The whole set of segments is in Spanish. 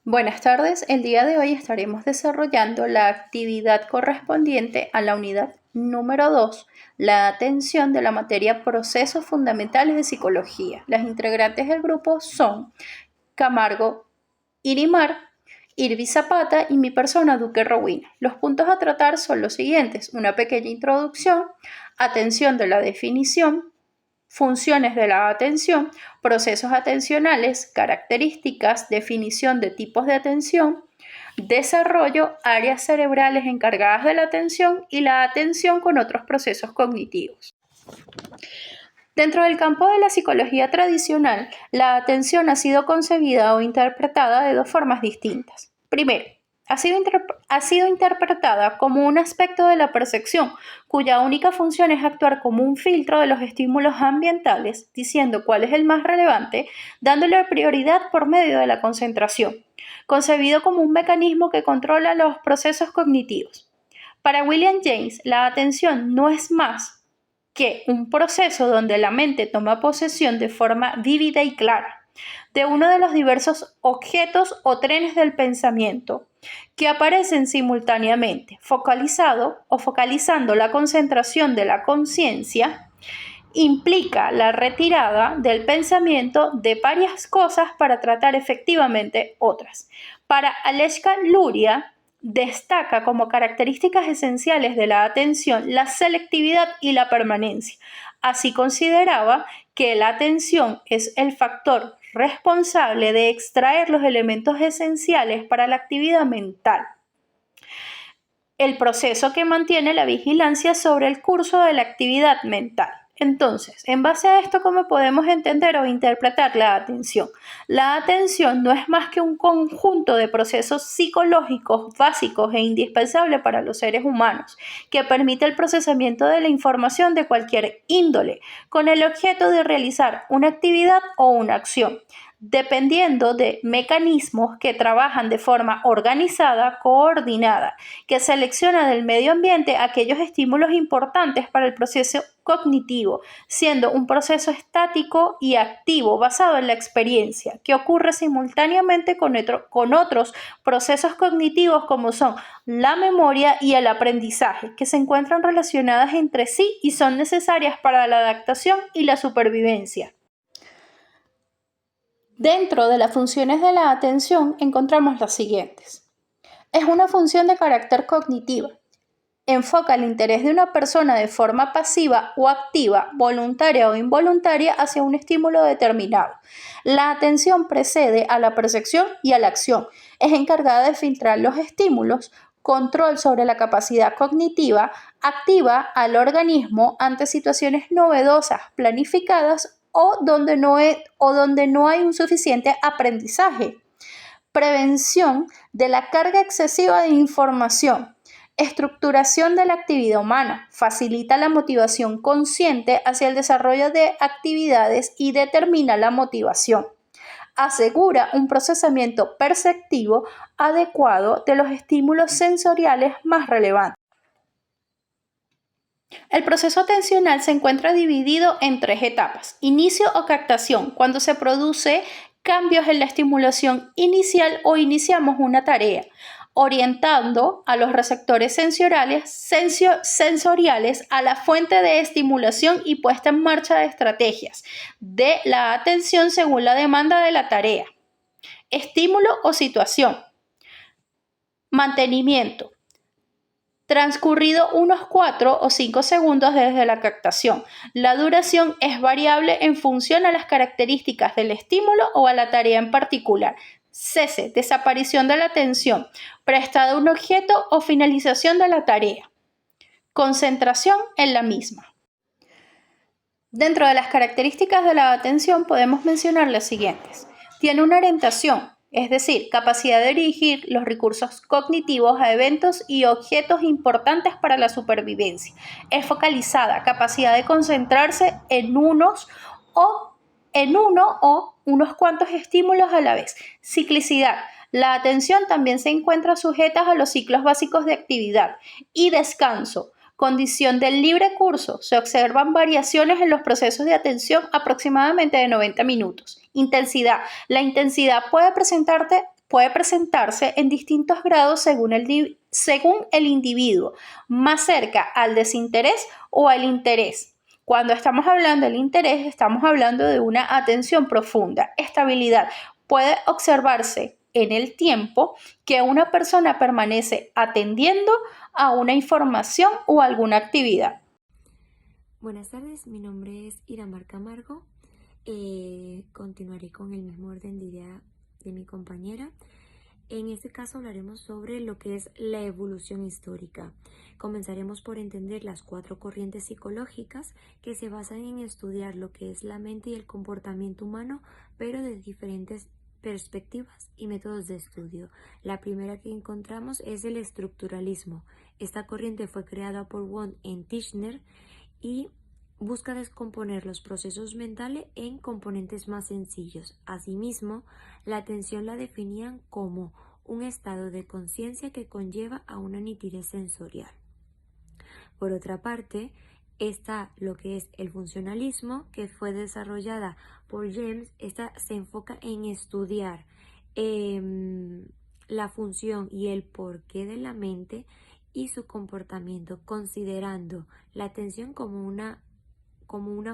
Buenas tardes, el día de hoy estaremos desarrollando la actividad correspondiente a la unidad número 2, la atención de la materia Procesos Fundamentales de Psicología. Las integrantes del grupo son Camargo Irimar, Irvi Zapata y mi persona Duque Rowina. Los puntos a tratar son los siguientes: una pequeña introducción, atención de la definición, funciones de la atención, procesos atencionales, características, definición de tipos de atención, desarrollo, áreas cerebrales encargadas de la atención y la atención con otros procesos cognitivos. Dentro del campo de la psicología tradicional, la atención ha sido concebida o interpretada de dos formas distintas. Primero, ha sido interpretada como un aspecto de la percepción, cuya única función es actuar como un filtro de los estímulos ambientales, diciendo cuál es el más relevante, dándole prioridad por medio de la concentración, concebido como un mecanismo que controla los procesos cognitivos. Para William James, la atención no es más que un proceso donde la mente toma posesión de forma vívida y clara de uno de los diversos objetos o trenes del pensamiento que aparecen simultáneamente, focalizando la concentración de la conciencia, implica la retirada del pensamiento de varias cosas para tratar efectivamente otras. Para Aleksandr Luria, destaca como características esenciales de la atención la selectividad y la permanencia. Así consideraba que la atención es el factor responsable de extraer los elementos esenciales para la actividad mental, el proceso que mantiene la vigilancia sobre el curso de la actividad mental. Entonces, en base a esto, ¿cómo podemos entender o interpretar la atención? La atención no es más que un conjunto de procesos psicológicos básicos e indispensables para los seres humanos, que permite el procesamiento de la información de cualquier índole, con el objeto de realizar una actividad o una acción, dependiendo de mecanismos que trabajan de forma organizada, coordinada, que selecciona del medio ambiente aquellos estímulos importantes para el proceso cognitivo, siendo un proceso estático y activo basado en la experiencia, que ocurre simultáneamente con otros procesos cognitivos como son la memoria y el aprendizaje, que se encuentran relacionadas entre sí y son necesarias para la adaptación y la supervivencia. Dentro de las funciones de la atención encontramos las siguientes. Es una función de carácter cognitivo. Enfoca el interés de una persona de forma pasiva o activa, voluntaria o involuntaria, hacia un estímulo determinado. La atención precede a la percepción y a la acción. Es encargada de filtrar los estímulos, control sobre la capacidad cognitiva, activa al organismo ante situaciones novedosas, planificadas o donde no hay un suficiente aprendizaje. Prevención de la carga excesiva de información. Estructuración de la actividad humana. Facilita la motivación consciente hacia el desarrollo de actividades y determina la motivación. Asegura un procesamiento perceptivo adecuado de los estímulos sensoriales más relevantes. El proceso atencional se encuentra dividido en tres etapas. Inicio o captación, cuando se produce cambios en la estimulación inicial o iniciamos una tarea, orientando a los receptores sensoriales a la fuente de estimulación y puesta en marcha de estrategias de la atención según la demanda de la tarea. Estímulo o situación. Mantenimiento. Transcurrido unos 4 o 5 segundos desde la captación. La duración es variable en función a las características del estímulo o a la tarea en particular. Cese, desaparición de la atención, prestado a un objeto o finalización de la tarea. Concentración en la misma. Dentro de las características de la atención podemos mencionar las siguientes. Tiene una orientación, es decir, capacidad de dirigir los recursos cognitivos a eventos y objetos importantes para la supervivencia. Es focalizada, capacidad de concentrarse en uno o unos cuantos estímulos a la vez. Ciclicidad. La atención también se encuentra sujeta a los ciclos básicos de actividad. Y descanso. Condición del libre curso. Se observan variaciones en los procesos de atención aproximadamente de 90 minutos. Intensidad. La intensidad puede puede presentarse en distintos grados según el individuo, más cerca al desinterés o al interés. Cuando estamos hablando del interés, estamos hablando de una atención profunda, estabilidad. Puede observarse en el tiempo que una persona permanece atendiendo a una información o alguna actividad. Buenas tardes, mi nombre es Iramar Camargo. Continuaré con el mismo orden de idea de mi compañera. En este caso hablaremos sobre lo que es la evolución histórica. Comenzaremos por entender las 4 corrientes psicológicas que se basan en estudiar lo que es la mente y el comportamiento humano, pero de diferentes perspectivas y métodos de estudio. La primera que encontramos es el estructuralismo. Esta corriente fue creada por Wundt y Tishner y busca descomponer los procesos mentales en componentes más sencillos. Asimismo, la atención la definían como un estado de conciencia que conlleva a una nitidez sensorial. Por otra parte, está lo que es el funcionalismo, que fue desarrollada por James. Esta se enfoca en estudiar la función y el porqué de la mente y su comportamiento, considerando la atención como una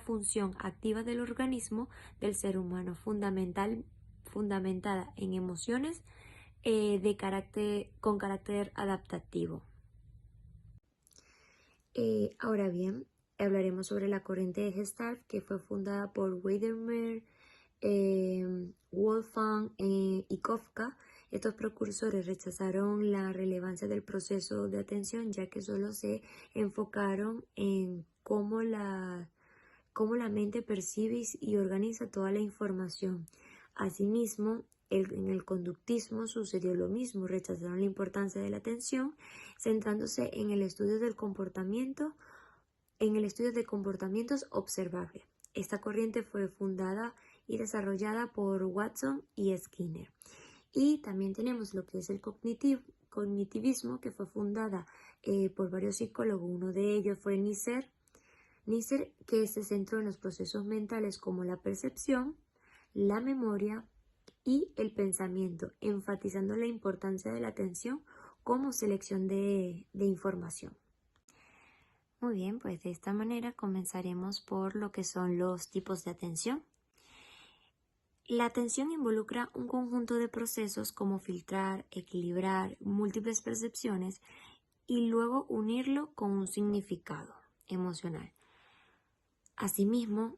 función activa del organismo del ser humano, fundamentada en emociones con carácter adaptativo. Ahora bien, hablaremos sobre la corriente de Gestalt, que fue fundada por Weidenberg, Wolfgang y Kafka. Estos precursores rechazaron la relevancia del proceso de atención, ya que solo se enfocaron en cómo la mente percibe y organiza toda la información. Asimismo, en el conductismo sucedió lo mismo, rechazaron la importancia de la atención, centrándose en el estudio del comportamiento, de comportamientos observables. Esta corriente fue fundada y desarrollada por Watson y Skinner. Y también tenemos lo que es el cognitivismo, que fue fundada por varios psicólogos. Uno de ellos fue Nisser, que se centró en los procesos mentales como la percepción, la memoria y el pensamiento, enfatizando la importancia de la atención como selección de información. Muy bien, pues de esta manera comenzaremos por lo que son los tipos de atención. La atención involucra un conjunto de procesos como filtrar, equilibrar múltiples percepciones y luego unirlo con un significado emocional. Asimismo,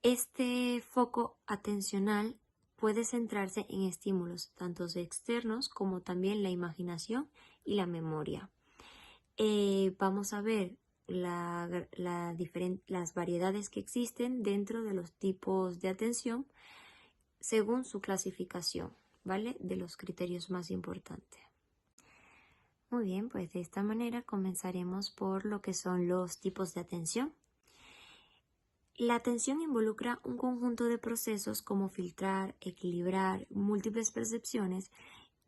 este foco atencional puede centrarse en estímulos tanto externos como también la imaginación y la memoria. Vamos a ver las variedades que existen dentro de los tipos de atención según su clasificación, ¿vale? De los criterios más importantes. Muy bien, pues de esta manera comenzaremos por lo que son los tipos de atención. La atención involucra un conjunto de procesos como filtrar, equilibrar múltiples percepciones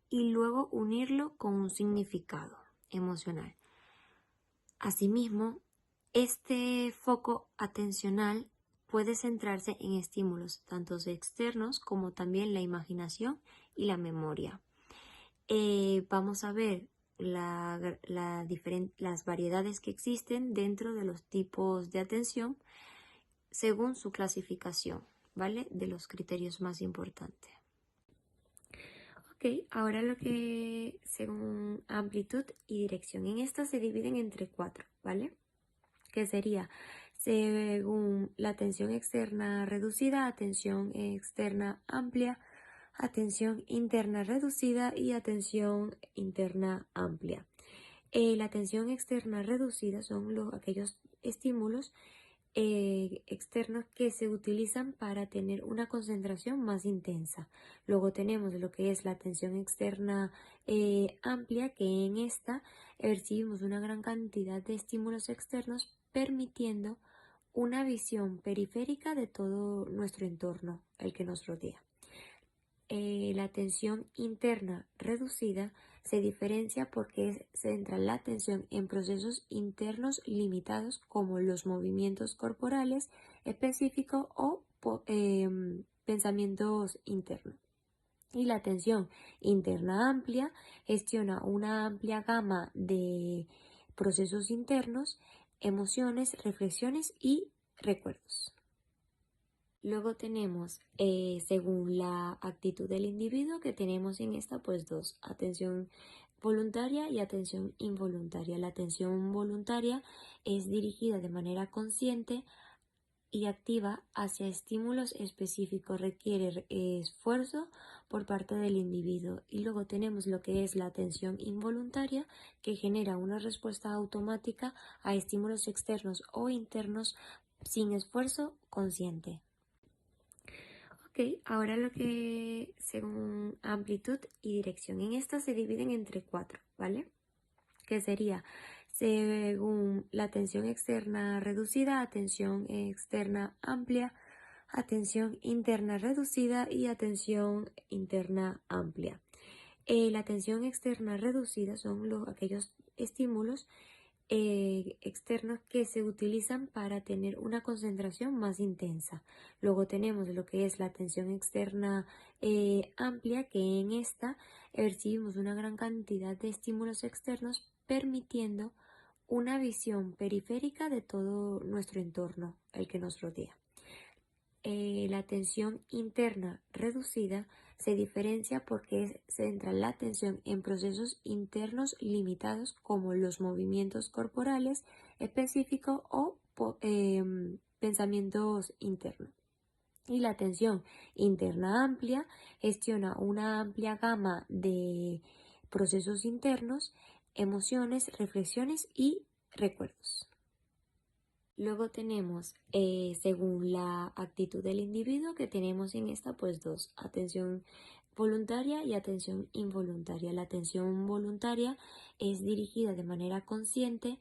y luego unirlo con un significado emocional. Asimismo, este foco atencional puede centrarse en estímulos tanto externos como también la imaginación y la memoria. Vamos a ver las variedades que existen dentro de los tipos de atención según su clasificación, ¿vale? De los criterios más importantes. Ok, ahora lo que según amplitud y dirección. En esta se dividen entre 4, ¿vale? Que sería según la atención externa reducida, atención externa amplia, atención interna reducida y atención interna amplia. La atención externa reducida son aquellos estímulos externos que se utilizan para tener una concentración más intensa. Luego tenemos lo que es la atención externa amplia, que en esta percibimos una gran cantidad de estímulos externos, permitiendo una visión periférica de todo nuestro entorno, el que nos rodea. La atención interna reducida se diferencia porque centra la atención en procesos internos limitados como los movimientos corporales específicos o pensamientos internos. Y la atención interna amplia gestiona una amplia gama de procesos internos, emociones, reflexiones y recuerdos. Luego tenemos, según la actitud del individuo, que tenemos en esta, pues dos, atención voluntaria y atención involuntaria. La atención voluntaria es dirigida de manera consciente y activa hacia estímulos específicos, requiere esfuerzo por parte del individuo. Y luego tenemos lo que es la atención involuntaria, que genera una respuesta automática a estímulos externos o internos sin esfuerzo consciente. Ok, ahora lo que según amplitud y dirección. En esta se dividen entre 4, ¿vale? Que sería según la atención externa reducida, atención externa amplia, atención interna reducida y atención interna amplia. La atención externa reducida son aquellos estímulos externos que se utilizan para tener una concentración más intensa. Luego tenemos lo que es la atención externa amplia, que en esta recibimos una gran cantidad de estímulos externos permitiendo una visión periférica de todo nuestro entorno, el que nos rodea. La atención interna reducida se diferencia porque centra la atención en procesos internos limitados como los movimientos corporales específicos o pensamientos internos. Y la atención interna amplia gestiona una amplia gama de procesos internos, emociones, reflexiones y recuerdos. Luego tenemos, según la actitud del individuo, que tenemos en esta, pues dos, atención voluntaria y atención involuntaria. La atención voluntaria es dirigida de manera consciente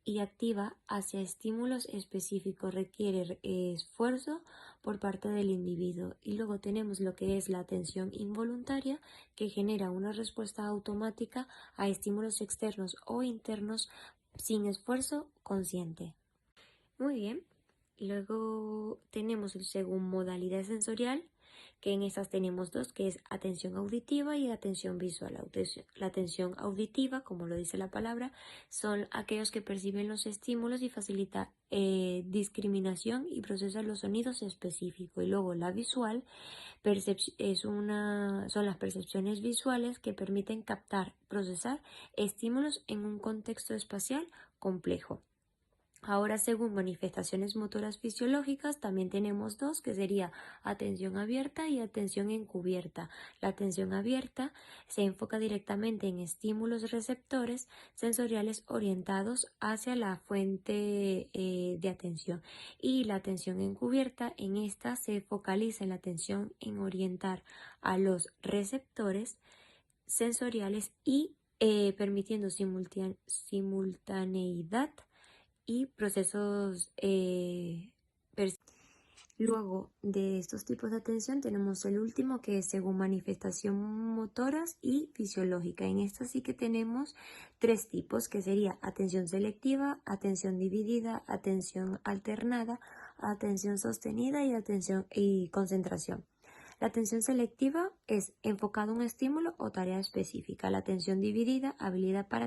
y activa hacia estímulos específicos, requiere esfuerzo por parte del individuo. Y luego tenemos lo que es la atención involuntaria, que genera una respuesta automática a estímulos externos o internos sin esfuerzo consciente. Muy bien. Luego tenemos el según modalidad sensorial, que en estas tenemos dos, que es atención auditiva y atención visual. La atención auditiva, como lo dice la palabra, son aquellos que perciben los estímulos y facilita discriminación y procesan los sonidos específicos. Y luego la visual son las percepciones visuales que permiten captar, procesar estímulos en un contexto espacial complejo. Ahora, según manifestaciones motoras fisiológicas, también tenemos dos, que sería atención abierta y atención encubierta. La atención abierta se enfoca directamente en estímulos receptores sensoriales orientados hacia la fuente de atención. Y la atención encubierta, en esta se focaliza la atención en orientar a los receptores sensoriales y permitiendo simultaneidad y procesos. Luego de estos tipos de atención tenemos el último, que es según manifestación motoras y fisiológica. En esta sí que tenemos tres tipos, que sería atención selectiva, atención dividida, atención alternada, atención sostenida y concentración. La atención selectiva es enfocada a un estímulo o tarea específica. La atención dividida, habilidad para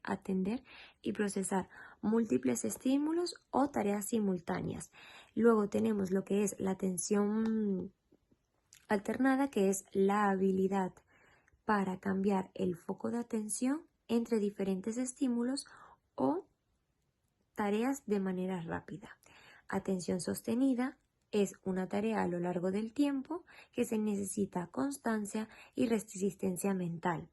atender y procesar múltiples estímulos o tareas simultáneas. Luego tenemos lo que es la atención alternada, que es la habilidad para cambiar el foco de atención entre diferentes estímulos o tareas de manera rápida. Atención sostenida es una tarea a lo largo del tiempo que se necesita constancia y resistencia mental.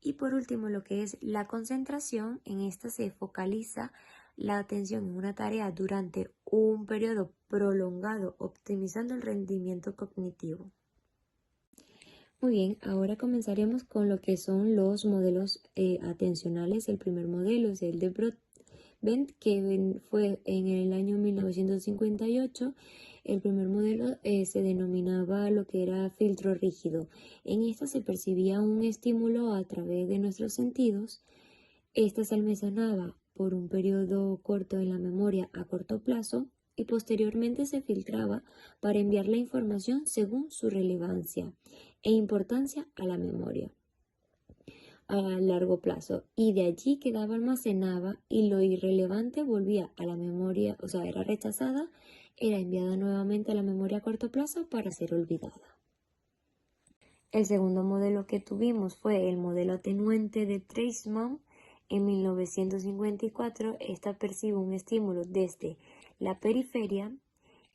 Y por último, lo que es la concentración, en esta se focaliza la atención en una tarea durante un periodo prolongado, optimizando el rendimiento cognitivo. Muy bien, ahora comenzaremos con lo que son los modelos atencionales. El primer modelo es el de Broadbent, que fue en el año 1958. El primer modelo se denominaba lo que era filtro rígido. En esta se percibía un estímulo a través de nuestros sentidos. Esta se almacenaba por un periodo corto en la memoria a corto plazo y posteriormente se filtraba para enviar la información según su relevancia e importancia a la memoria a largo plazo, y de allí quedaba almacenada y lo irrelevante volvía a la memoria, o sea, era rechazada, era enviada nuevamente a la memoria a corto plazo para ser olvidada. El segundo modelo que tuvimos fue el modelo atenuante de Treisman. En 1954, esta percibe un estímulo desde la periferia,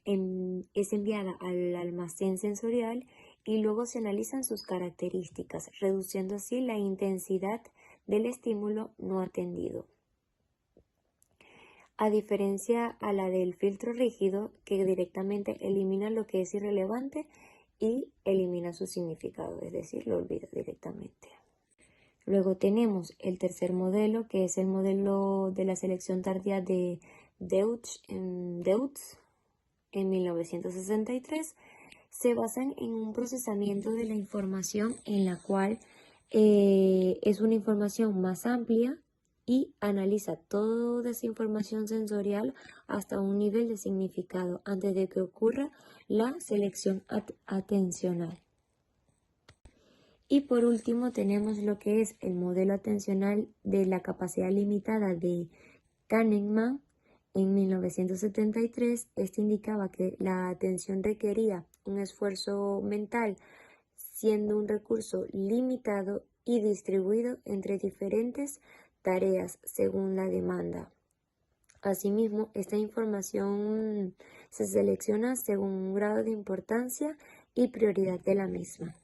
es enviada al almacén sensorial y luego se analizan sus características, reduciendo así la intensidad del estímulo no atendido. A diferencia a la del filtro rígido, que directamente elimina lo que es irrelevante y elimina su significado, es decir, lo olvida directamente. Luego tenemos el tercer modelo, que es el modelo de la selección tardía de Deutsch en 1963. Se basan en un procesamiento de la información en la cual es una información más amplia y analiza toda esa información sensorial hasta un nivel de significado antes de que ocurra la selección atencional. Y por último tenemos lo que es el modelo atencional de la capacidad limitada de Kahneman. En 1973, este indicaba que la atención requería un esfuerzo mental, siendo un recurso limitado y distribuido entre diferentes tareas según la demanda. Asimismo, esta información se selecciona según un grado de importancia y prioridad de la misma.